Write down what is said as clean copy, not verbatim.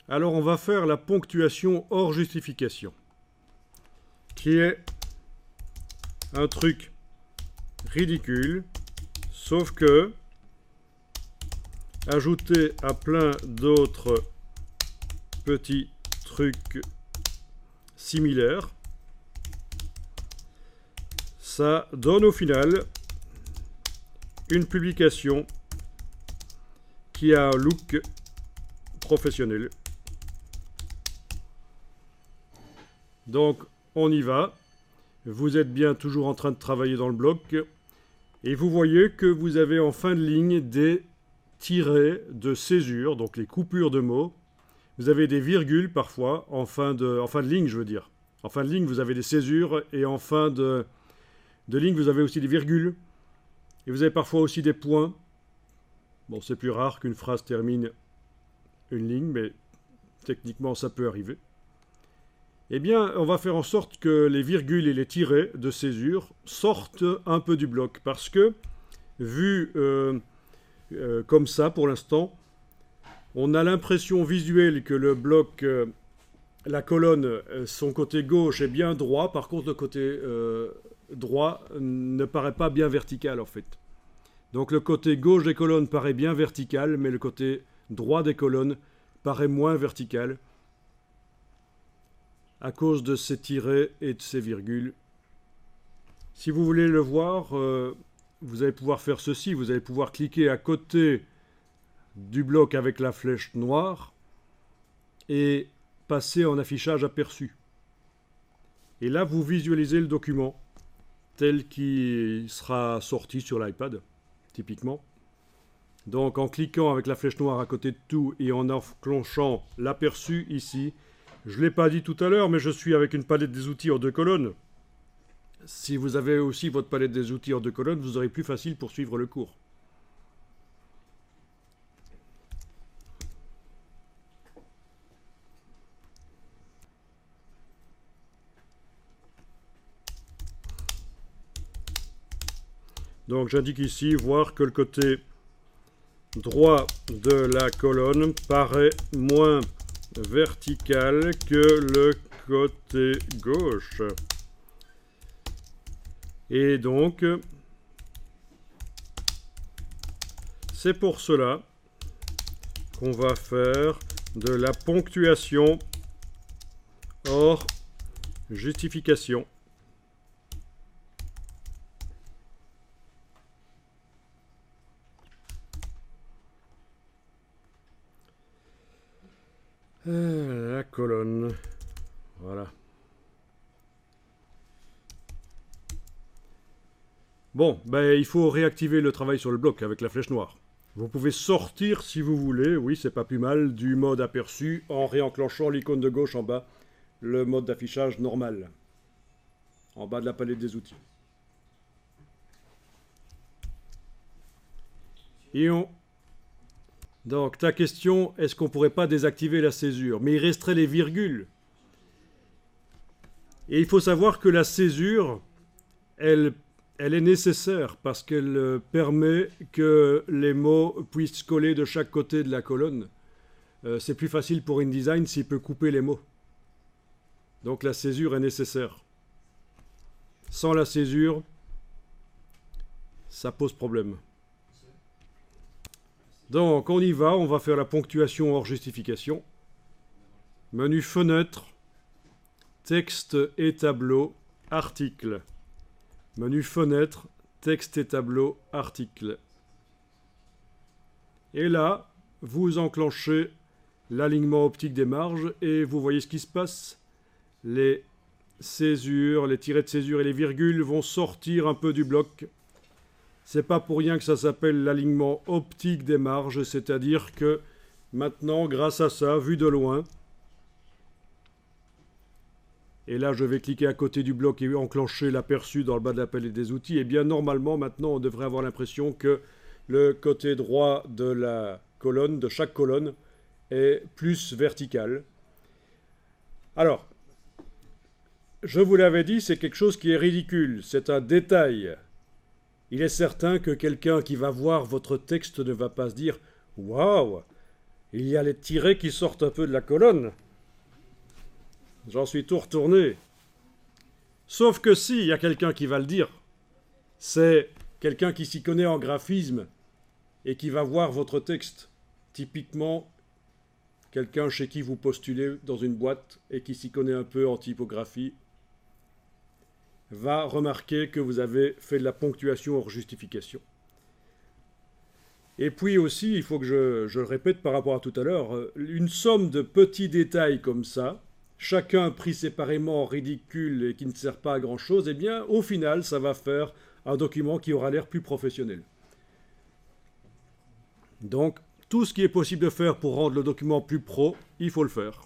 Alors on va faire la ponctuation hors justification, qui est un truc ridicule, sauf que ajouté à plein d'autres petits trucs similaires, ça donne au final une publication qui a un look professionnel. Donc on y va. Vous êtes bien toujours en train de travailler dans le bloc et vous voyez que vous avez en fin de ligne des tirets de césure, donc les coupures de mots. Vous avez des virgules parfois en fin de ligne, je veux dire. En fin de ligne, vous avez des césures et en fin de ligne, vous avez aussi des virgules. Et vous avez parfois aussi des points. Bon, c'est plus rare qu'une phrase termine une ligne, mais techniquement, ça peut arriver. Eh bien, on va faire en sorte que les virgules et les tirets de césure sortent un peu du bloc. Parce que, vu comme ça pour l'instant, on a l'impression visuelle que le bloc, la colonne, son côté gauche est bien droit. Par contre, le côté droit ne paraît pas bien vertical en fait. Donc le côté gauche des colonnes paraît bien vertical, mais le côté droit des colonnes paraît moins vertical à cause de ces tirets et de ces virgules. Si vous voulez le voir, vous allez pouvoir faire ceci. Vous allez pouvoir cliquer à côté du bloc avec la flèche noire et passer en affichage aperçu. Et là, vous visualisez le document tel qu'il sera sorti sur l'iPad, typiquement. Donc en cliquant avec la flèche noire à côté de tout et en enclenchant l'aperçu ici, je ne l'ai pas dit tout à l'heure, mais je suis avec une palette des outils en 2 colonnes. Si vous avez aussi votre palette des outils en 2 colonnes, vous aurez plus facile pour suivre le cours. Donc j'indique ici, voir que le côté droit de la colonne paraît moins vertical que le côté gauche. Et donc, c'est pour cela qu'on va faire de la ponctuation hors justification. La colonne, voilà. Bon, ben, il faut réactiver le travail sur le bloc avec la flèche noire. Vous pouvez sortir si vous voulez, oui c'est pas plus mal, du mode aperçu en réenclenchant l'icône de gauche en bas, le mode d'affichage normal, en bas de la palette des outils. Et donc, ta question, est-ce qu'on ne pourrait pas désactiver la césure? Mais il resterait les virgules. Et il faut savoir que la césure, elle est nécessaire parce qu'elle permet que les mots puissent coller de chaque côté de la colonne. C'est plus facile pour InDesign s'il peut couper les mots. Donc la césure est nécessaire. Sans la césure, ça pose problème. Donc, on y va, on va faire la ponctuation hors justification. Menu fenêtre, texte et tableau, article. Menu fenêtre, texte et tableau, article. Et là, vous enclenchez l'alignement optique des marges et vous voyez ce qui se passe. Les césures, les tirets de césure et les virgules vont sortir un peu du bloc. C'est pas pour rien que ça s'appelle l'alignement optique des marges, c'est-à-dire que maintenant, grâce à ça, vu de loin, et là je vais cliquer à côté du bloc et enclencher l'aperçu dans le bas de la palette des outils, et bien normalement maintenant on devrait avoir l'impression que le côté droit de la colonne, de chaque colonne, est plus vertical. Alors, je vous l'avais dit, c'est quelque chose qui est ridicule, c'est un détail. Il est certain que quelqu'un qui va voir votre texte ne va pas se dire « Waouh, Il y a les tirets qui sortent un peu de la colonne. J'en suis tout retourné. Sauf que si, il y a quelqu'un qui va le dire. C'est quelqu'un qui s'y connaît en graphisme et qui va voir votre texte. Typiquement, quelqu'un chez qui vous postulez dans une boîte et qui s'y connaît un peu en typographie va remarquer que vous avez fait de la ponctuation hors justification. Et puis aussi, il faut que je le répète par rapport à tout à l'heure, une somme de petits détails comme ça, chacun pris séparément ridicule et qui ne sert pas à grand-chose, eh bien, au final, ça va faire un document qui aura l'air plus professionnel. Donc, tout ce qui est possible de faire pour rendre le document plus pro, il faut le faire.